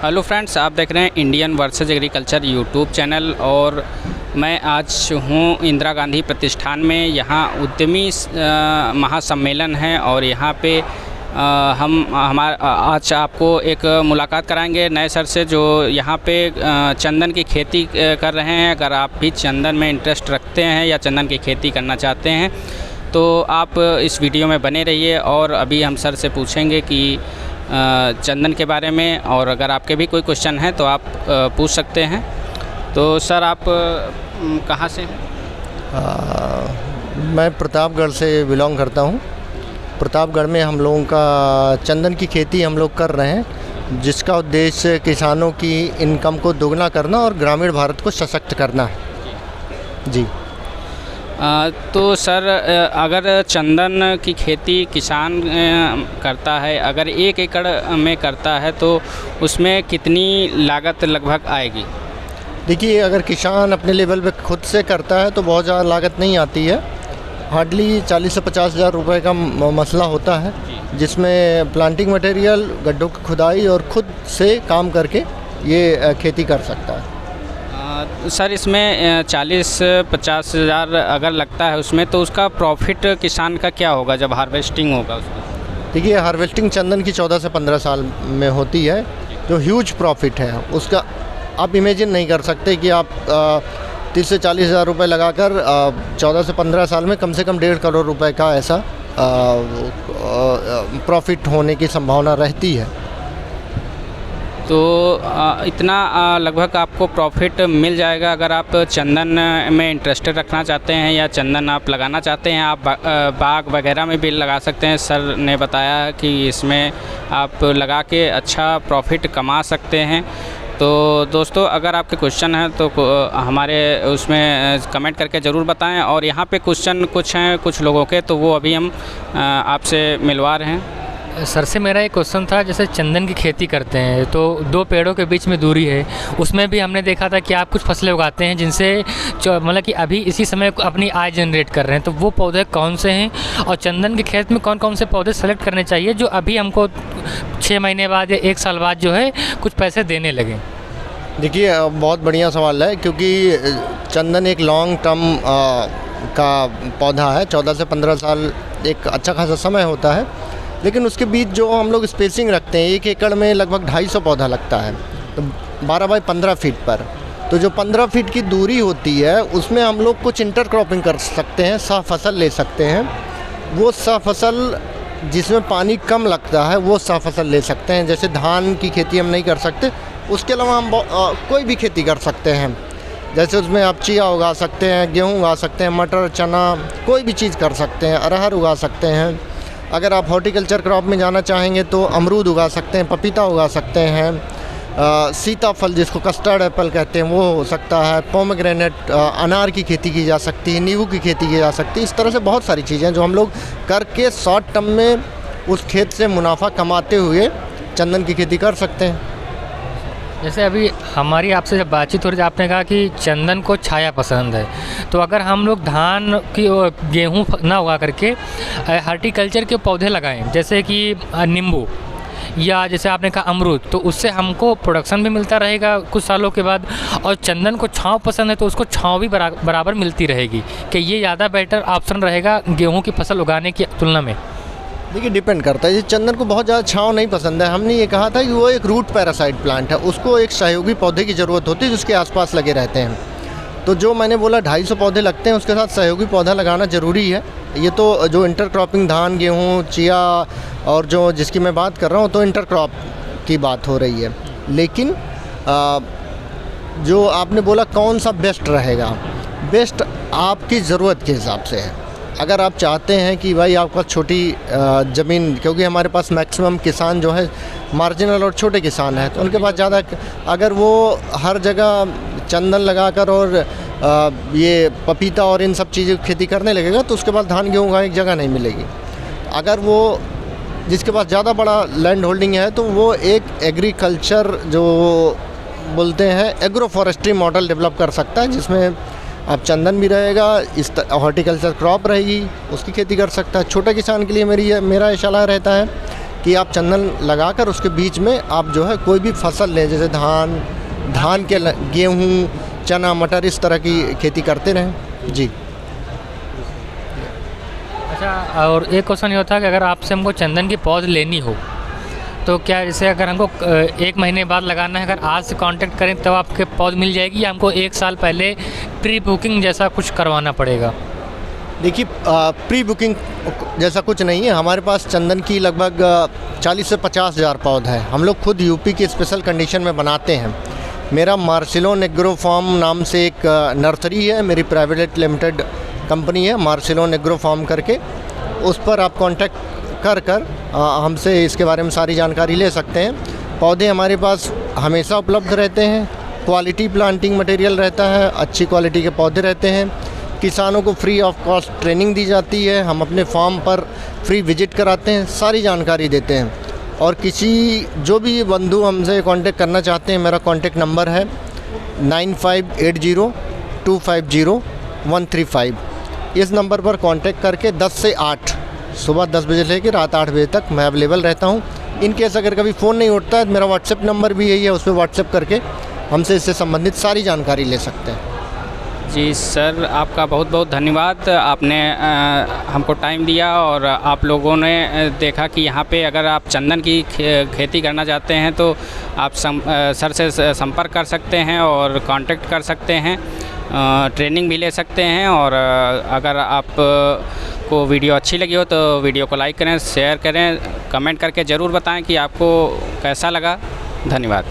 Hello friends, आप देख रहे हैं Indian versus agriculture YouTube channel. और मैं आज हूँ इंदिरा गांधी प्रतिष्ठान में। यहाँ उद्यमी महासम्मेलन है और यहाँ पे आज आपको एक मुलाकात कराएंगे नए सर से, जो यहाँ पे चंदन की खेती कर रहे हैं। अगर आप भी चंदन में इंटरेस्ट रखते हैं या चंदन की खेती करना चाहते हैं तो आप इस वीडियो में बने रहिए। और अभी हम सर से पूछेंगे कि चंदन के बारे में, और अगर आपके भी कोई क्वेश्चन है तो आप पूछ सकते हैं। तो सर, आप कहाँ से हैं? मैं प्रतापगढ़ से बिलोंग करता हूँ। प्रतापगढ़ में हम लोगों का चंदन की खेती हम लोग कर रहे हैं, जिसका उद्देश्य किसानों की इनकम को दोगुना करना और ग्रामीण भारत को सशक्त करना है जी। तो सर, अगर चंदन की खेती किसान करता है, अगर 1 एकड़ में करता है तो उसमें कितनी लागत लगभग आएगी? देखिए, अगर किसान अपने लेवल पे खुद से करता है तो बहुत ज़्यादा लागत नहीं आती है। हार्डली 40 से 50 हज़ार रुपये का मसला होता है, जिसमें प्लांटिंग मटेरियल, गड्ढों की खुदाई और खुद से काम करके ये खेती कर सकता है। सर, इसमें 40-50 हज़ार अगर लगता है उसमें, तो उसका प्रॉफिट किसान का क्या होगा जब हार्वेस्टिंग होगा उसका? देखिए, हार्वेस्टिंग चंदन की 14 से 15 साल में होती है, जो ह्यूज प्रॉफिट है उसका। आप इमेजिन नहीं कर सकते कि आप 30 से 40 हज़ार रुपये लगाकर 14 से 15 साल में कम से कम 1.5 करोड़ रुपए का ऐसा प्रॉफिट होने की संभावना रहती है। तो इतना लगभग आपको प्रॉफिट मिल जाएगा अगर आप चंदन में इंटरेस्टेड रखना चाहते हैं या चंदन आप लगाना चाहते हैं। आप बाग वगैरह में भी लगा सकते हैं। सर ने बताया कि इसमें आप लगा के अच्छा प्रॉफिट कमा सकते हैं। तो दोस्तों, अगर आपके क्वेश्चन हैं तो हमारे उसमें कमेंट करके ज़रूर बताएं। और यहाँ पे क्वेश्चन कुछ हैं कुछ लोगों के, तो वो अभी हम आपसे मिलवा रहे हैं। सर से मेरा एक क्वेश्चन था, जैसे चंदन की खेती करते हैं तो 2 पेड़ों के बीच में दूरी है, उसमें भी हमने देखा था कि आप कुछ फसलें उगाते हैं जिनसे मतलब कि अभी इसी समय अपनी आय जनरेट कर रहे हैं, तो वो पौधे कौन से हैं? और चंदन के खेत में कौन कौन से पौधे सेलेक्ट करने चाहिए जो अभी हमको 6 महीने बाद या 1 साल बाद जो है कुछ पैसे देने लगें? देखिए, बहुत बढ़िया सवाल है, क्योंकि चंदन एक लॉन्ग टर्म का पौधा है। 14 से 15 साल एक अच्छा खासा समय होता है, लेकिन उसके बीच जो हम लोग स्पेसिंग रखते हैं, 1 एकड़ में लगभग 250 पौधा लगता है, तो 12 बाई 15 फीट पर। तो जो 15 फीट की दूरी होती है उसमें हम लोग कुछ इंटरक्रॉपिंग कर सकते हैं, सह फसल ले सकते हैं। वो सह फसल जिसमें पानी कम लगता है वो सह फसल ले सकते हैं। जैसे धान की खेती हम नहीं कर सकते, उसके अलावा हम कोई भी खेती कर सकते हैं। जैसे उसमें आप चिया उगा सकते हैं, गेहूँ उगा सकते हैं, मटर, चना, कोई भी चीज़ कर सकते हैं, अरहर उगा सकते हैं। अगर आप हॉर्टिकल्चर क्रॉप में जाना चाहेंगे तो अमरूद उगा सकते हैं, पपीता उगा सकते हैं, सीताफल जिसको कस्टर्ड एप्पल कहते हैं वो हो सकता है, पोमेग्रेनेट, अनार की खेती की जा सकती है, नींबू की खेती की जा सकती है। इस तरह से बहुत सारी चीज़ें जो हम लोग करके शॉर्ट टर्म में उस खेत से मुनाफा कमाते हुए चंदन की खेती कर सकते हैं। जैसे अभी हमारी आपसे जब बातचीत हो रही थी, आपने कहा कि चंदन को छाया पसंद है, तो अगर हम लोग धान की और गेहूँ ना उगा करके हॉर्टिकल्चर के पौधे लगाएं, जैसे कि नींबू या जैसे आपने कहा अमरूद, तो उससे हमको प्रोडक्शन भी मिलता रहेगा कुछ सालों के बाद, और चंदन को छाँव पसंद है तो उसको छाँव भी बराबर मिलती रहेगी। कि ये ज़्यादा बेटर ऑप्शन रहेगा गेहूँ की फसल उगाने की तुलना में? देखिए, डिपेंड करता है। चंदन को बहुत ज़्यादा छाँव नहीं पसंद है। हमने ये कहा था कि वो एक रूट पैरासाइट प्लांट है, उसको एक सहयोगी पौधे की ज़रूरत होती है जिसके आसपास लगे रहते हैं। तो जो मैंने बोला 250 पौधे लगते हैं, उसके साथ सहयोगी पौधा लगाना ज़रूरी है। ये तो जो इंटरक्रॉपिंग धान, गेहूँ, चिया और जो जिसकी मैं बात कर रहा हूँ, तो इंटरक्रॉप की बात हो रही है। लेकिन जो आपने बोला कौन सा बेस्ट रहेगा, बेस्ट आपकी ज़रूरत के हिसाब से है। अगर आप चाहते हैं कि भाई आपका छोटी ज़मीन, क्योंकि हमारे पास मैक्सिमम किसान जो है मार्जिनल और छोटे किसान हैं, तो उनके पास ज़्यादा, अगर वो हर जगह चंदन लगाकर और ये पपीता और इन सब चीज़ें खेती करने लगेगा तो उसके पास धान गेहूँ का एक जगह नहीं मिलेगी। अगर वो जिसके पास ज़्यादा बड़ा लैंड होल्डिंग है तो वो एक एग्रीकल्चर जो बोलते हैं एग्रो फॉरेस्ट्री मॉडल डेवलप कर सकता है, जिसमें अब चंदन भी रहेगा, इस हॉर्टिकल्चर क्रॉप रहेगी, उसकी खेती कर सकता है। छोटे किसान के लिए मेरा ये सलाह रहता है कि आप चंदन लगाकर उसके बीच में आप जो है कोई भी फसल लें, जैसे धान के गेहूँ, चना, मटर, इस तरह की खेती करते रहें जी। अच्छा, और एक क्वेश्चन ये होता है कि अगर आपसे हमको चंदन की पौध लेनी हो तो क्या, जैसे अगर हमको 1 महीने बाद लगाना है, अगर आज से कांटेक्ट करें तब आपके पौध मिल जाएगी या हमको 1 साल पहले प्री बुकिंग जैसा कुछ करवाना पड़ेगा? देखिए, प्री बुकिंग जैसा कुछ नहीं है। हमारे पास चंदन की लगभग 40 से 50 हज़ार पौध है। हम लोग खुद यूपी की स्पेशल कंडीशन में बनाते हैं। मेरा मार्सिलोन एग्रो फार्म नाम से एक नर्सरी है, मेरी प्राइवेट लिमिटेड कंपनी है मार्सिलोन एग्रो फार्म करके। उस पर आप कांटेक्ट कर हमसे इसके बारे में सारी जानकारी ले सकते हैं। पौधे हमारे पास हमेशा उपलब्ध रहते हैं, क्वालिटी प्लांटिंग मटेरियल रहता है, अच्छी क्वालिटी के पौधे रहते हैं। किसानों को फ्री ऑफ कॉस्ट ट्रेनिंग दी जाती है, हम अपने फार्म पर फ्री विजिट कराते हैं, सारी जानकारी देते हैं। और जो भी बंधु हमसे कांटेक्ट करना चाहते हैं, मेरा कांटेक्ट नंबर है 9580250135। इस नंबर पर कांटेक्ट करके 10 से 8 सुबह 10 बजे लेकर रात 8 बजे तक मैं अवेलेबल रहता हूँ। इन केस अगर कभी फ़ोन नहीं उठता है, मेरा व्हाट्सएप नंबर भी यही है, उस पर व्हाट्सएप करके हमसे इससे संबंधित सारी जानकारी ले सकते हैं। जी सर, आपका बहुत बहुत धन्यवाद। आपने हमको टाइम दिया और आप लोगों ने देखा कि यहाँ पे अगर आप चंदन की खेती करना चाहते हैं तो आप सर से संपर्क कर सकते हैं और कांटेक्ट कर सकते हैं, ट्रेनिंग भी ले सकते हैं। और अगर आप को वीडियो अच्छी लगी हो तो वीडियो को लाइक करें, शेयर करें, कमेंट करके ज़रूर बताएं कि आपको कैसा लगा। धन्यवाद।